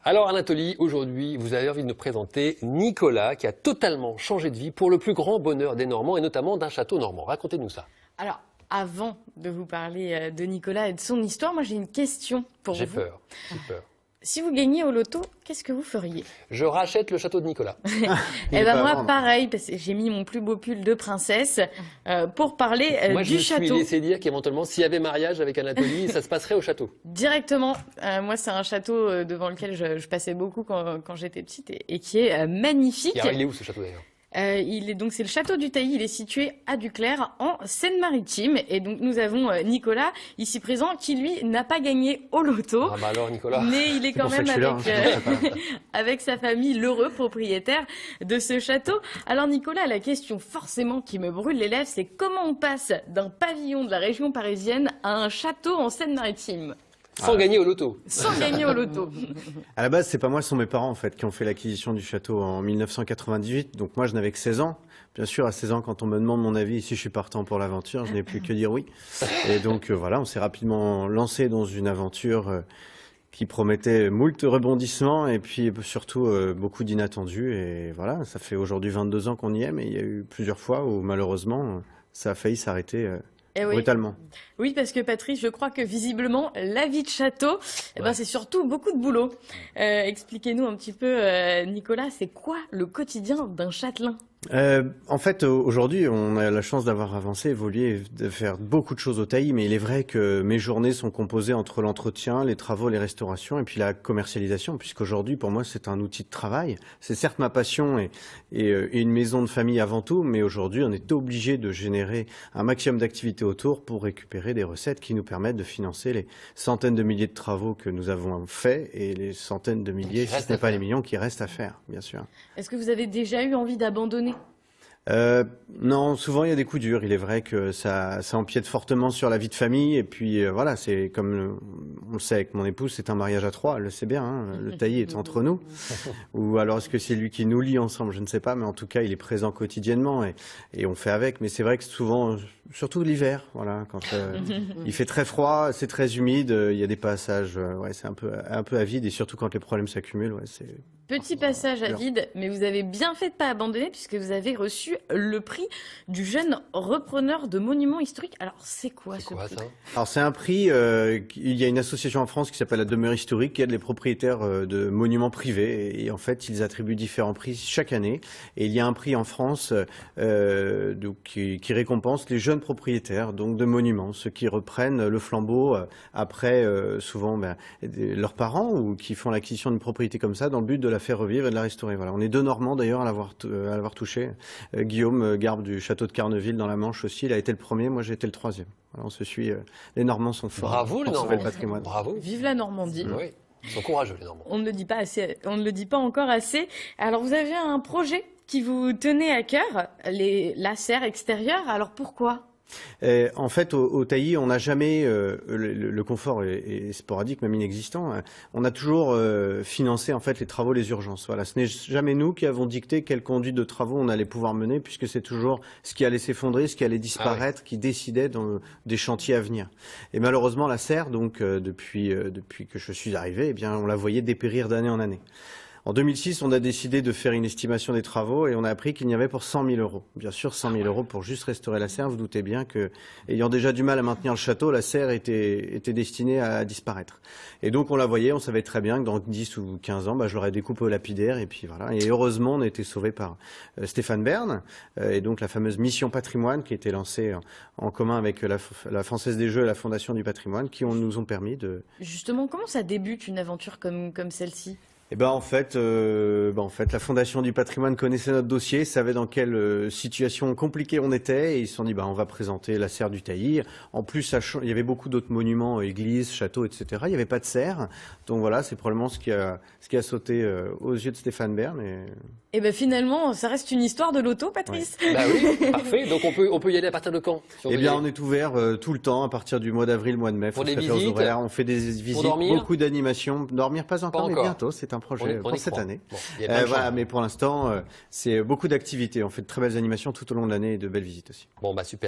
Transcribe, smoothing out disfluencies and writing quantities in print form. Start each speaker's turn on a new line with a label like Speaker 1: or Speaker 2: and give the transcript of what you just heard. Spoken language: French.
Speaker 1: Alors Anatolie, aujourd'hui, vous avez envie de nous présenter Nicolas qui a totalement changé de vie pour le plus grand bonheur des Normands et notamment d'un château normand. Racontez-nous ça.
Speaker 2: Alors, avant de vous parler de Nicolas et de son histoire, moi j'ai une question pour vous.
Speaker 1: J'ai peur.
Speaker 2: Si vous gagniez au loto, qu'est-ce que vous feriez?
Speaker 1: Je rachète le château de Nicolas.
Speaker 2: Eh ben moi, pareil, parce que j'ai mis mon plus beau pull de princesse pour parler
Speaker 1: moi,
Speaker 2: du château.
Speaker 1: Moi, je me suis laissé dire qu'éventuellement, s'il y avait mariage avec Anatolie, ça se passerait au château.
Speaker 2: Directement. Moi, c'est un château devant lequel je passais beaucoup quand j'étais petite et qui est magnifique.
Speaker 1: Alors, il est où ce château d'ailleurs?
Speaker 2: C'est le château du Tailly, il est situé à Duclair en Seine-Maritime et donc nous avons Nicolas ici présent qui lui n'a pas gagné au loto.
Speaker 1: Ah bah alors Nicolas.
Speaker 2: Mais il est quand même avec sa famille l'heureux propriétaire de ce château. Alors Nicolas, la question forcément qui me brûle les lèvres, c'est comment on passe d'un pavillon de la région parisienne à un château en Seine-Maritime?
Speaker 1: Sans gagner au loto.
Speaker 2: Sans gagner au loto.
Speaker 3: À la base, c'est pas moi, ce sont mes parents en fait qui ont fait l'acquisition du château en 1998. Donc moi, je n'avais que 16 ans. Bien sûr, à 16 ans, quand on me demande mon avis, si je suis partant pour l'aventure, je n'ai plus que dire oui. Et donc voilà, on s'est rapidement lancé dans une aventure qui promettait moult rebondissements et puis surtout beaucoup d'inattendus. Et voilà, ça fait aujourd'hui 22 ans qu'on y est, mais il y a eu plusieurs fois où malheureusement, ça a failli s'arrêter. Brutalement.
Speaker 2: Oui, parce que Patrice, je crois que visiblement, la vie de château, c'est surtout beaucoup de boulot. Expliquez-nous un petit peu, Nicolas, c'est quoi le quotidien d'un châtelain?
Speaker 3: En fait, aujourd'hui, on a la chance d'avoir avancé, évolué, de faire beaucoup de choses au Tailly, mais il est vrai que mes journées sont composées entre l'entretien, les travaux, les restaurations et puis la commercialisation, puisqu'aujourd'hui, pour moi, c'est un outil de travail. C'est certes ma passion et une maison de famille avant tout, mais aujourd'hui, on est obligé de générer un maximum d'activités autour pour récupérer des recettes qui nous permettent de financer les centaines de milliers de travaux que nous avons faits et les centaines de milliers, si ce n'est pas les millions, qui restent à faire, bien sûr.
Speaker 2: Est-ce que vous avez déjà eu envie d'abandonner?
Speaker 3: Non, souvent il y a des coups durs. Il est vrai que ça empiète fortement sur la vie de famille. Et puis voilà, c'est comme on le sait avec mon épouse, c'est un mariage à trois. Elle le sait bien. Hein, le Tailly est entre nous. Ou alors est-ce que c'est lui qui nous lie ensemble? Je ne sais pas. Mais en tout cas, il est présent quotidiennement et on fait avec. Mais c'est vrai que souvent, surtout l'hiver, voilà, quand il fait très froid, c'est très humide. Il y a des passages, ouais, c'est un peu à vide. Et surtout quand les problèmes s'accumulent, ouais, c'est
Speaker 2: petit passage à vide, mais vous avez bien fait de pas abandonner puisque vous avez reçu le prix du jeune repreneur de monuments historiques. Alors, c'est quoi ce prix?
Speaker 3: Alors, c'est un prix, il y a une association en France qui s'appelle la Demeure Historique qui aide les propriétaires de monuments privés et en fait, ils attribuent différents prix chaque année. Et il y a un prix en France qui récompense les jeunes propriétaires donc de monuments, ceux qui reprennent le flambeau après souvent leurs parents ou qui font l'acquisition d'une propriété comme ça dans le but de la faire revivre et de la restaurer. Voilà. On est deux Normands d'ailleurs à l'avoir touché. Guillaume Garbe du château de Carneville dans la Manche aussi, il a été le premier, moi j'ai été le troisième. Voilà, on se suit, les Normands sont forts.
Speaker 1: Bravo les Normands.
Speaker 3: Le patrimoine.
Speaker 1: Bravo.
Speaker 2: Vive la Normandie.
Speaker 1: Oui, ils sont courageux les Normands.
Speaker 2: On ne le dit pas assez, on ne le dit pas encore assez. Alors vous avez un projet qui vous tenait à cœur, la serre extérieure, alors pourquoi?
Speaker 3: En fait, au Tailly, on n'a jamais le confort est sporadique, même inexistant. On a toujours financé en fait les travaux, les urgences. Voilà, ce n'est jamais nous qui avons dicté quelle conduite de travaux on allait pouvoir mener, puisque c'est toujours ce qui allait s'effondrer, ce qui allait disparaître, qui décidait des chantiers à venir. Et malheureusement, la serre, donc depuis que je suis arrivé, eh bien, on la voyait dépérir d'année en année. En 2006, on a décidé de faire une estimation des travaux et on a appris qu'il n'y avait pour 100 000 euros. Bien sûr, 100 000 euros pour juste restaurer la serre. Vous doutez bien que, ayant déjà du mal à maintenir le château, la serre était destinée à disparaître. Et donc, on la voyait, on savait très bien que dans 10 ou 15 ans, je l'aurais découpé au lapidaire et puis voilà. Et heureusement, on a été sauvés par Stéphane Bern et donc la fameuse mission patrimoine qui a été lancée en commun avec la Française des Jeux et la Fondation du patrimoine qui nous ont permis de...
Speaker 2: Justement, comment ça débute une aventure comme celle-ci?
Speaker 3: Eh ben en fait, la Fondation du patrimoine connaissait notre dossier, savait dans quelle situation compliquée on était, et ils se sont dit on va présenter la serre du Tailly. En plus, il y avait beaucoup d'autres monuments, églises, châteaux, etc. Il n'y avait pas de serre, donc voilà, c'est probablement ce qui a sauté aux yeux de Stéphane Bern.
Speaker 2: Et ben finalement, ça reste une histoire de loto, Patrice.
Speaker 1: Ouais. Bah oui, parfait. Donc on peut y aller à partir de quand?
Speaker 3: Eh bien, on est ouvert tout le temps à partir du mois d'avril, mois de mai.
Speaker 1: Pour des visites,
Speaker 3: on fait des visites, beaucoup d'animations. Dormir pas encore, mais bientôt. C'est un projet pour cette année.
Speaker 1: Bon,
Speaker 3: voilà, mais pour l'instant, c'est beaucoup d'activités. On fait de très belles animations tout au long de l'année et de belles visites aussi.
Speaker 1: Bon, bah super.